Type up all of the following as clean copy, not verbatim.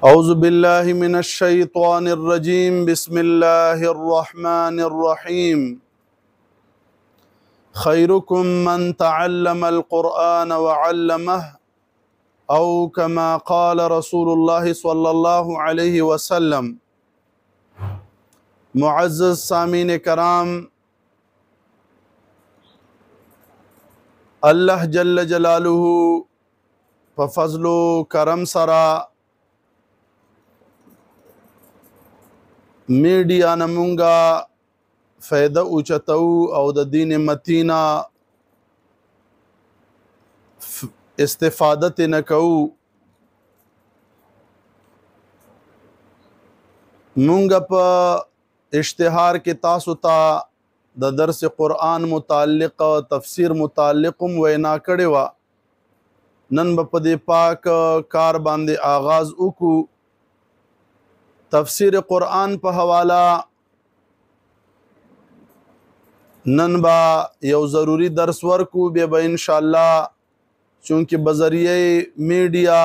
أعوذ بالله من الشيطان الرجيم بسم الله الرحمن الرحيم خيركم من تعلم القرآن وعلمه أو كما قال رسول الله صلى الله عليه وسلم. معزز سامعین کرام، اللہ جل جلالہ په فضل و کرم سرا میډیا نمونگا فائدہ اوچتو او د دین متینا استفادت نکو. مونگا پا اشتہار کے تاسو تا د درس قرآن متعلق تفسیر متعلقم وینا کړې وه. نن به په دې پاک کار باندې آغاز وکړو. تفسیر قرآن په حواله نن با یو ضروری درس ورکو، بیا به انشاءاللہ چونکہ بذریعہ میڈیا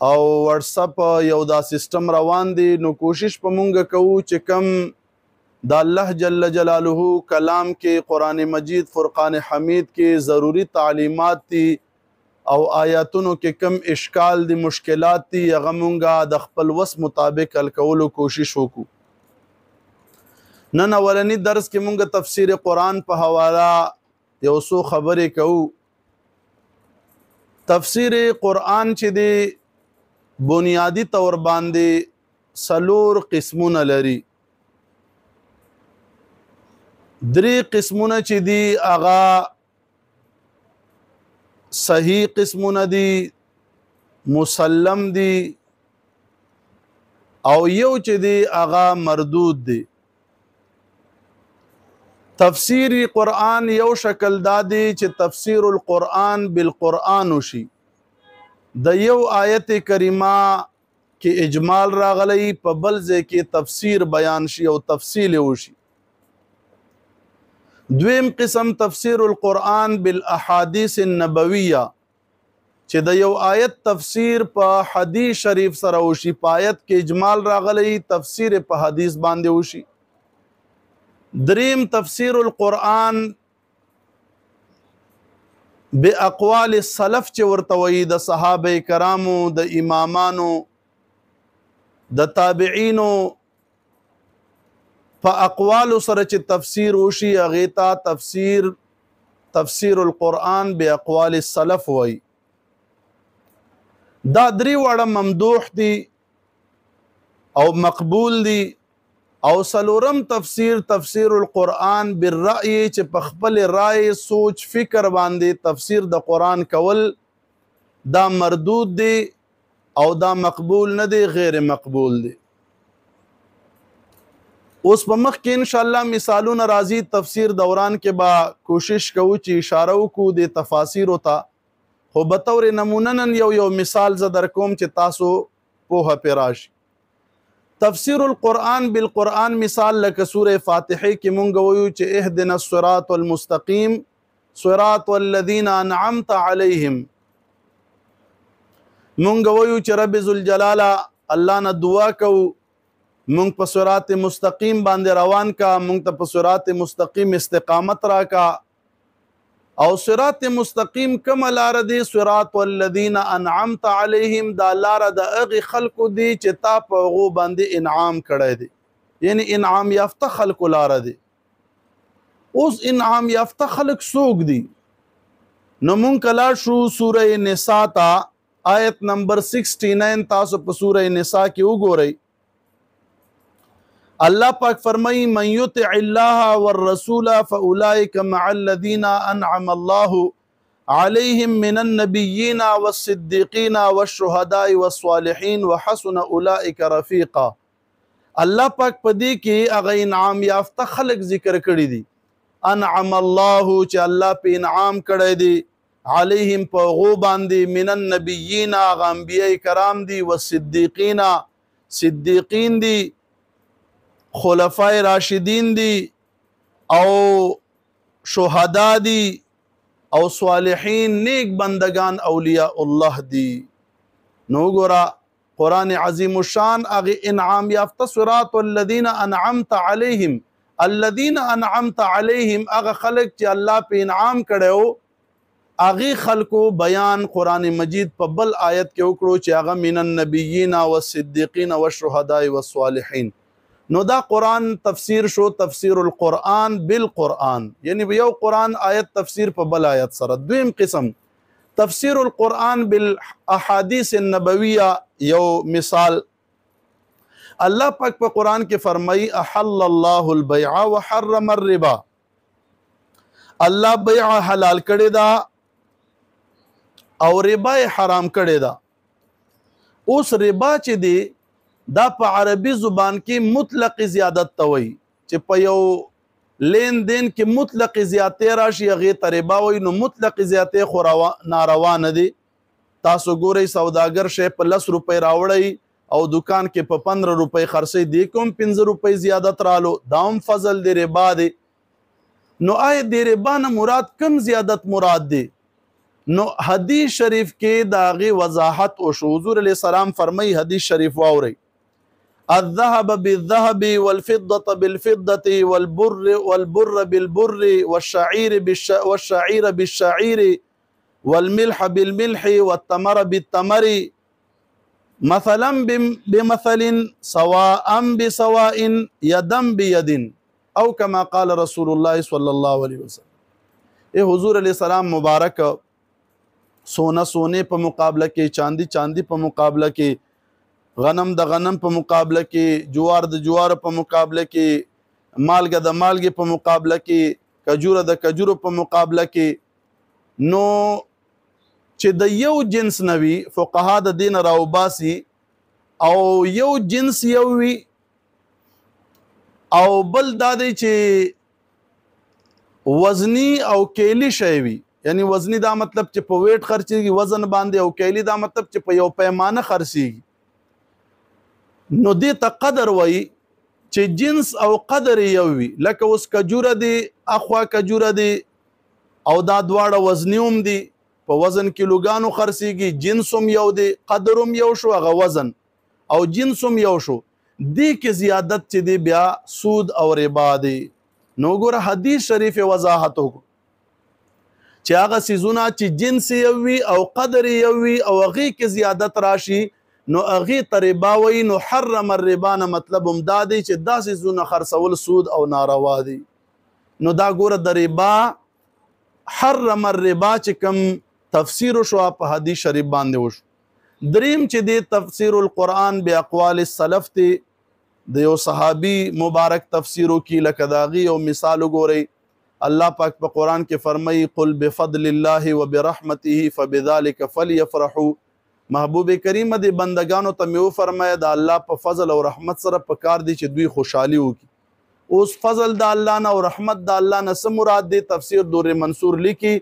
او واتساپ یو دا سسٹم روان دی، نو کوشش په مونږ کوو چې کم دا اللہ جل جلالہ کلام کے قرآن مجید فرقان حمید کے ضروری تعلیمات تی او آیاتونو کے کم اشکال دی مشکلات تی هغه مونږه د خپل وس مطابق حل کولو کوشش وکړو. نن اولنی درس کې مونږ تفسیر قرآن په حواله یو څو خبرې کوو. تفسیر قرآن چې دی بنیادی طور باندې سلور قسمونه لري. درې قسمونه چې دی هغه صحیح قسمونه دی، مسلم دی، او یو چې دی هغه مردود دی. تفسیر قرآن یو شکل دادی چې تفسیر القرآن بالقرآن وشي، د یو آیت کریمه کې اجمال راغلی، په بل ځای کې تفسیر بیان شي او تفصیل وشي. دویم قسم تفسیر القرآن بالاحادیث النبویہ، چې د یو آیت تفسیر په حدیث شریف سره وشي، په آیت کې اجمال راغلی، تفسیر په حدیث باندې وشي. دریم تفسیر القرآن باقوال السلف چې ورته وایي، د صحابه کرامو، د امامانو، د تابعینو په اقوالو سره چې تفسیر وشي، هغې ته تفسیر القرآن باقوال السلف وایي. دا درې واړه ممدوح دي او مقبول دي. او سلورم تفسیر القرآن بالرأی، چې په خپل رائے سوچ فکر باندې تفسیر د قرآن کول، دا مردود دی او دا مقبول نه دی، غیر مقبول دی. اوس په مخ کې انشاءاللہ مثالونه راځي. تفسیر دوران کې با کوشش کوو چې اشاره وکړو د تفاسیرو ته، خو بطور نمونه نن یو مثال زه در کوم چې تاسو پوهه پرې راشي. تفسیر القرآن بالقرآن مثال لکه سورہ فاتحه کې مونږ وایو چې اهدنا الصراط المستقیم صراط الذین انعمت علیہم. مونږ وایو چې رب ذوالجلالہ الله نه دعا کوو مونږ په صراط مستقیم باندې روان کا، مونږ ته په صراط مستقیم استقامت را کا. او صراط مستقیم کوم لار دی؟ صراط الذین انعمت علیہم، دا لار د هغې خلکو دی چې تا په هغو باندې انعام کړی دی، یعنی انعام یافته خلکو لار دی. اوس انعام یافته خلک څوک دي؟ نو مونږ کلا شو سورہ نساء تا، آیت نمبر 69 تاسو په سورہ نساء کې وګورئ. اللہ پاک فرمائی من یطع اللہ والرسول فاولئک مع الذین انعم اللہ علیہم من النبیین والصدیقین والشہداء والصالحین وحسن اولئک رفیقا. اللہ پاک پدی کی اغا انعام یافتہ خلق ذکر کردی دی. انعم اللہ چا اللہ پہ انعام کردی دی، علیہم پا غوبان دی، من النبیین اغا انبیاء کرام دی، والصدیقین صدیقین دی، خلفاء راشدین دی، او شہداء دی، او صالحین نیک بندگان اولیاء اللہ دی. نو گورا قرآن عظیم الشان اغه انعام یافته صراط الذین انعمت علیهم الذین انعمت علیهم اغه خلق چې الله په انعام کړو اغه خلقو بیان قرآن مجید په بل آیت کې وکړو چې هغه من النبیین والصدیقین والشهداء والصالحین. نو دا قرآن تفسیر شو تفسیر القرآن بالقرآن، یعنی یو قرآن آیت تفسیر په بل آیت سره. دویم قسم تفسیر القرآن بالاحادیث النبویہ. یو مثال اللہ پاک په قرآن کې فرمائی احل اللہ البیع وحرم الربا، اللہ بیع حلال کړی دا او ربا حرام کړی دا. اوس ربا چې دی دا په عربي زبان کې مطلق زیادت ته وایي چې په یو لین دین کې مطلق زیاتې راشي هغې ته ربا وایي. نو مطلق زیاتې خو ناروا نه دی. تاسو ګورئ سوداګر شی په 10 روپۍ راوړئ او دکان کې په 15 روپۍ خرڅئ، دې کوم 15 روپۍ زیادت رالو، دا هم فضل دی، ربا دی. نو آیا د ربا نه مراد کم زیادت مراد دی؟ نو حدیث شریف کې د هغې وضاحت وشو. حضور علیه السلام فرمایي، حدیث شریف واورئ، الذهب بالذهب والفضة بالفضة والبر بالبر والشعير بالشعير والملح بالملح والتمر بالتمر مثلا بمثل سواء بسواء يدا بيد او كما قال رسول الله صلی الله علیه وسلم. اے حضور علیہ السلام مبارک سونا سونے په مقابله کې، چاندی چاندی په مقابله کې، غنم د غنم په مقابله کې، جوار د جوار په مقابله کې، مالګه د مالګې په مقابله کې، کجوره د کجورو په مقابله کې. نو چې د یو جنس نوي فقها د دین راوباسي او یو جنس یو وي او بل دا دی چې وزنی او کیلی شی وي. یعنی وزنی دا مطلب چې په ویټ خرڅېږي وزن باندې، او کیلی دا مطلب چې په یو پیمانه خرڅېږي. نو دې ته قدر وایي چې جنس او قدر یو وي. لکه اوس کجوره دی، اخوا کجوره دی او دا دواړه وزنی هم دي، په وزن کیلوګانو خرڅېږي، جنس هم یو دی، قدر هم یو شو، هغه وزن او جنس هم یو شو. دې کې زیادت چې دی بیا سود او ربا دی. نو ګوره حدیث شریف وضاحت وکړو چې هغه څیزونه چې جنس یو وي او قدر یو وي او هغې کې زیادت راشي نو هغې ته ربا وایي. نو حرم الربا نه مطلب هم دا دی چې دا څیزونه خرڅول سود او ناروا دي. نو دا ګوره د ربا حرم الربا چې کوم تفسیر شو په حدیث شریف باندې وشو. دریم چې دی تفسیر القرآن باقوال السلف دی، د یو صحابي مبارک تفسیرو کی. لکه د هغې یو مثال وګورئ. الله پاک په قرآن کې فرمایي قل بفضل الله وبرحمته فبذلك فليفرحوا. محبوب کریم د بندگانو ته مې وفرمایه د الله په فضل او رحمت سره پکار دی چې دوی خوشحالي وکړي. اوس فضل د الله نه او رحمت د الله نه څه مراد دی؟ تفسیر در منصور لیکي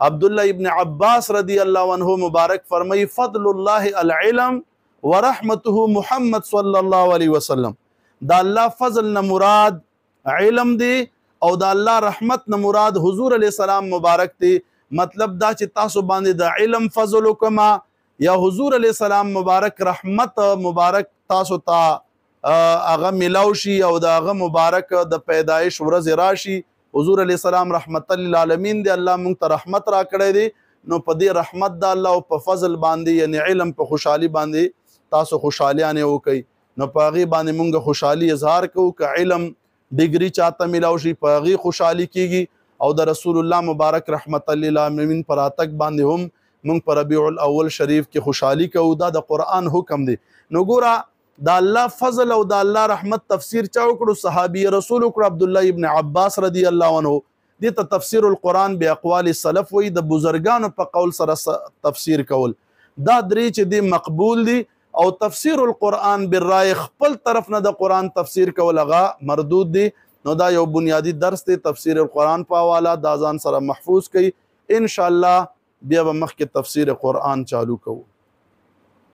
عبداللہ ابن عباس رضی اللہ عنہ مبارک فرمائی فضل اللہ العلم ورحمته محمد صلی اللہ علیہ وسلم. دا اللہ فضل نہ مراد علم دی او دا اللہ رحمت نہ مراد حضور علیہ السلام مبارک دی. مطلب دا چې تاسو باندې دا علم فضل کما یا حضور علیہ السلام مبارک رحمت مبارک تاسو تا اغا ملاوشی او دا اغا مبارک د پیدائش ورځ راشي. حضور علیہ السلام رحمت للعالمین دی، الله مونږ ته رحمت را کړی دی. نو په دې رحمت د الله او په فضل باندې یعنی علم په خوشحالي باندې تاسو خوشحالیانې وکئ. نو په هغې باندې مونږ خوشحالي اظهار کوو. که علم ډګري چاته میلاو شي په هغې خوشحالي کیږي. او د رسول الله مبارک رحمت للعالمین پر راتګ باندې هم مونږ په ربیع الاول شریف کې خوشحالي کوو. دا د قرآن حکم دی. نو ګوره دا الله فضل او دا الله رحمت تفسیر چا وکړو؟ صحابي رسول وکړو عبدالله ابن عباس رضی الله عنه. دې ته تفسیر القرآن باقوال السلف وایي، د بزرګانو په قول سره تفسیر کول. دا درې چې دی مقبول دي. او تفسیر القرآن بالرای خپل طرف نه د قرآن تفسیر کول هغه مردود دی. نو دا یو بنیادی درس دی تفسیر القرآن په حواله. دا ځان سره محفوظ کړئ. ان شاء الله بیا به مخکې تفسیر قرآن چالو کوو.